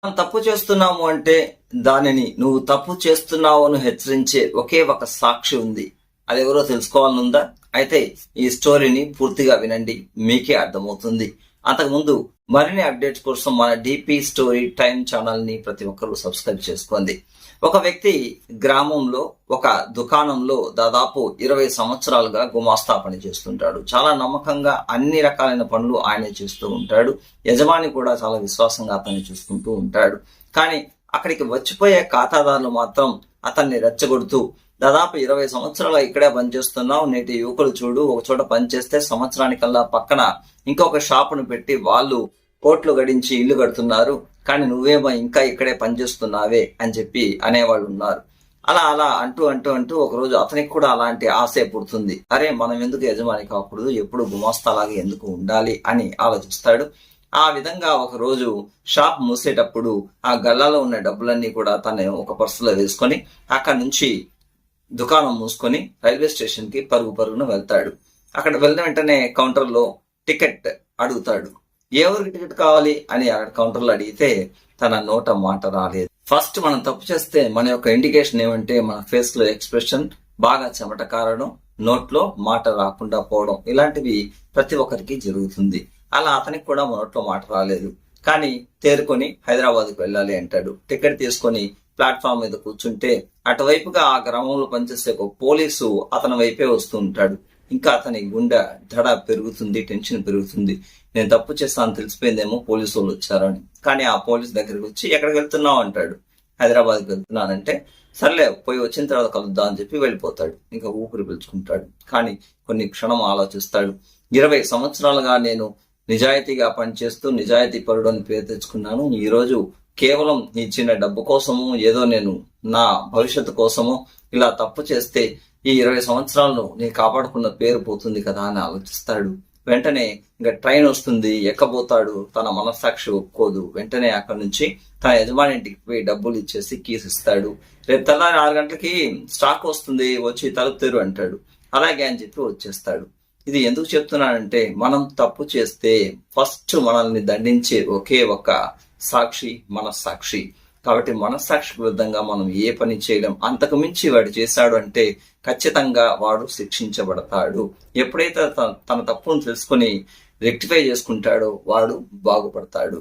మనం తప్పు చేస్తున్నాము అంటే దానిని నువ్వు తప్పు చేస్తున్నావు అని హెచ్చరించే ఒకే ఒక సాక్షి ఉంది. అది ఎవరో తెలుసుకోవాలనుందా? అయితే ఈ స్టోరీని పూర్తిగా వినండి, మీకే అర్థమవుతుంది. అంతకుముందు మరిన్ని అప్డేట్స్ కోసం మన డిపి స్టోరీ టైం ఛానల్ ని ప్రతి ఒక్కరూ సబ్స్క్రైబ్ చేసుకోండి. ఒక వ్యక్తి గ్రామంలో ఒక దుకాణంలో దాదాపు 20 సంవత్సరాలుగా గుమాస్తా పని చేస్తుంటాడు. చాలా నమ్మకంగా అన్ని రకాలైన పనులు ఆయనే చేస్తూ ఉంటాడు. యజమాని కూడా చాలా విశ్వాసంగా అతన్ని చూసుకుంటూ ఉంటాడు. కానీ అక్కడికి వచ్చిపోయే ఖాతాదారులు మాత్రం అతన్ని రెచ్చగొడుతూ, దాదాపు 20 సంవత్సరాలు ఇక్కడే పనిచేస్తున్నావు, నేటి యువకులు చూడు, ఒక చోట పనిచేస్తే సంవత్సరానికల్లా పక్కన ఇంకొక షాపును పెట్టి వాళ్ళు కోట్లు గడించి ఇల్లు కడుతున్నారు, కానీ నువ్వేమో ఇంకా ఇక్కడే పనిచేస్తున్నావే అని చెప్పి అనేవాళ్ళు ఉన్నారు. అలా అలా అంటూ అంటూ అంటూ ఒకరోజు అతనికి కూడా అలాంటి ఆశే పుడుతుంది. అరే, మనం ఎందుకు యజమాని కాకూడదు, ఎప్పుడు గుమాస్తాలాగా ఎందుకు ఉండాలి అని ఆలోచిస్తాడు. ఆ విధంగా ఒక రోజు షాప్ మూసేటప్పుడు ఆ గల్లాలో ఉన్న డబ్బులన్నీ కూడా తను ఒక పర్సులో వేసుకొని అక్కడి నుంచి దుకాణం మూసుకొని రైల్వే స్టేషన్ కి పరుగున వెళ్తాడు. అక్కడ వెళ్ళిన వెంటనే కౌంటర్ లో టికెట్ అడుగుతాడు. ఎవరికి టికెట్ కావాలి అని అక్కడ కౌంటర్ లో అడిగితే తన నోట మాట రాలేదు. ఫస్ట్ మనం తప్పు చేస్తే మన యొక్క ఇండికేషన్ ఏమంటే మన ఫేస్ లో ఎక్స్ప్రెషన్ బాగా చెమట కారడం, నోట్లో మాట రాకుండా పోవడం, ఇలాంటివి ప్రతి ఒక్కరికి జరుగుతుంది. అలా అతనికి కూడా నోట్లో మాట రాలేదు. కానీ తేరుకొని హైదరాబాద్కు వెళ్ళాలి అంటాడు. టికెట్ తీసుకొని ప్లాట్ఫామ్ మీద కూర్చుంటే అటువైపుగా ఆ గ్రామంలో పనిచేసే ఒక పోలీసు అతని వైపే వస్తూ ఉంటాడు. ఇంకా అతని గుండె దడ పెరుగుతుంది, టెన్షన్ పెరుగుతుంది. నేను తప్పు చేస్తాను తెలిసిపోయిందేమో, పోలీసు వాళ్ళు వచ్చారని. కానీ ఆ పోలీసు దగ్గరికి వచ్చి ఎక్కడికి వెళ్తున్నావు అంటాడు. హైదరాబాద్కి వెళ్తున్నానంటే సర్లే పోయి వచ్చిన తర్వాత కలుద్దాం అని చెప్పి వెళ్ళిపోతాడు. ఇంకా ఊపిరి పీల్చుకుంటాడు. కానీ కొన్ని క్షణం ఆలోచిస్తాడు. 20 సంవత్సరాలుగా నేను నిజాయితీగా పనిచేస్తూ నిజాయితీ పరుడు అని పేరు తెచ్చుకున్నాను. ఈ రోజు కేవలం ఇచ్చిన డబ్బు కోసము, ఏదో నేను నా భవిష్యత్తు కోసము ఇలా తప్పు చేస్తే ఈ 20 సంవత్సరాలను నేను కాపాడుకున్న పేరు పోతుంది కదా అని ఆలోచిస్తాడు. వెంటనే ఇంకా ట్రైన్ వస్తుంది, ఎక్కబోతాడు. తన మనస్సాక్షి ఒప్పుకోదు. వెంటనే అక్కడి నుంచి తన యజమాని ఇంటికి పోయి డబ్బులు ఇచ్చేసి కీస్ ఇస్తాడు. రేపు తెల్లారి 6 గంటలకి స్టాక్ వస్తుంది, వచ్చి తలుపు తెరు అంటాడు. అలాగే అని చెప్పి వచ్చేస్తాడు. ఇది ఎందుకు చెప్తున్నానంటే, మనం తప్పు చేస్తే ఫస్ట్ మనల్ని దండించే ఒకే ఒక సాక్షి మనస్సాక్షి. కాబట్టి మనస్సాక్షికి విరుద్ధంగా మనం ఏ పని చేయడం. అంతకు మించి వాడు చేశాడు అంటే ఖచ్చితంగా వాడు శిక్షించబడతాడు. ఎప్పుడైతే తన తప్పును తెలుసుకొని రెక్టిఫై చేసుకుంటాడో వాడు బాగుపడతాడు.